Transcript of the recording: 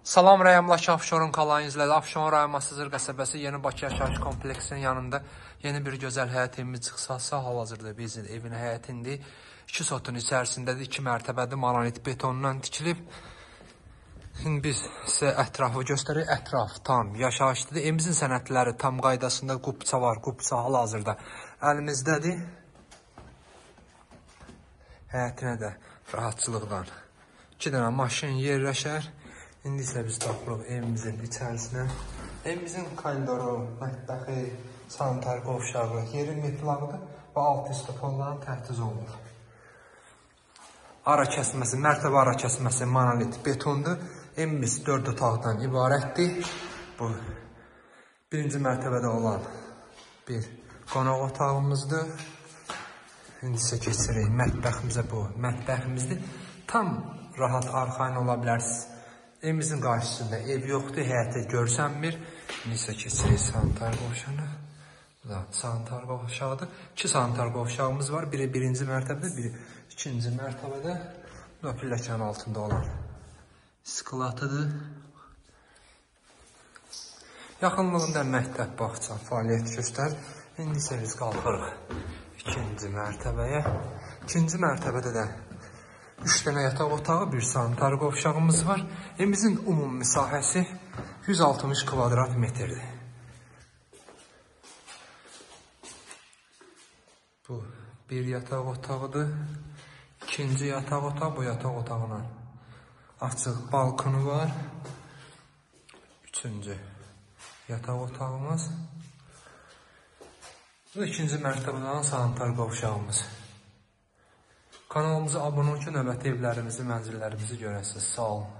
Salam rəyamlakı Afşorun kalayı izlədi. Afşorun rayon Masızır qəsəbəsi Yeni Bakı yaşayış kompleksinin yanında yeni bir gözəl həyət evimiz çıxsa hal-hazırda bizim evin həyətində 2 sotun içərisindədir, 2 mərtəbəli monolit betondan tikilib. Şimdi biz sizə ətrafı göstəririk. Ətraf tam yaşayışlıdır. Evimizin sənədləri tam qaydasında, qubça var. Qubça hal-hazırda əlimizdədir. Həyətinə də rahatçılıqdan 2 dənə maşın yerləşər. İndi isə biz tapırıq evimizin içərisinə. Evimizin koridoru, mətbəxi, sanitar qovşağı, yeri metlaqdır və alt üstü polların təhtiz olunur. Ara kəsməsi, mərtəbə ara kəsməsi monolit betondur. Evimiz 4 otaqdan ibarətdir. Bu birinci mərtəbədə olan bir qonaq otağımızdır. İndi isə keçirik mətbəximizə. Bu mətbəximizdir. Tam rahat arxayın ola bilərsiniz. Evimizin qarşısında ev yoxdur, həyətə görsənmir. İndi isə keçirik sanitar qovşağına. Bu da sanitar qovşağıdır. 2 sanitar qovşağımız var. Biri birinci mərtəbədə, biri ikinci mərtəbədə. Bu da pilləkənin altında olan skulatıdır. Yaxınlığında məktəb, bağça, fəaliyyət göstərir. İndi isə biz qalxırıq ikinci mərtəbəyə. İkinci mərtəbədə də 3 dənə yataq otağı, bir sanitar qovşağımız var. Evimizin ümumi məsahəsi 160 kvadrat metrdir. Bu bir yataq otağıdır. İkinci yataq otağı, bu yataq otağına açıq balkonu var. Üçüncü yataq otağımız. Bu ikinci mərtəbədən sanitar qovşağımız. Kanalımıza abunə olun ki, növbəti evlərimizi, mənzillərimizi görəsiniz. Sağ olun.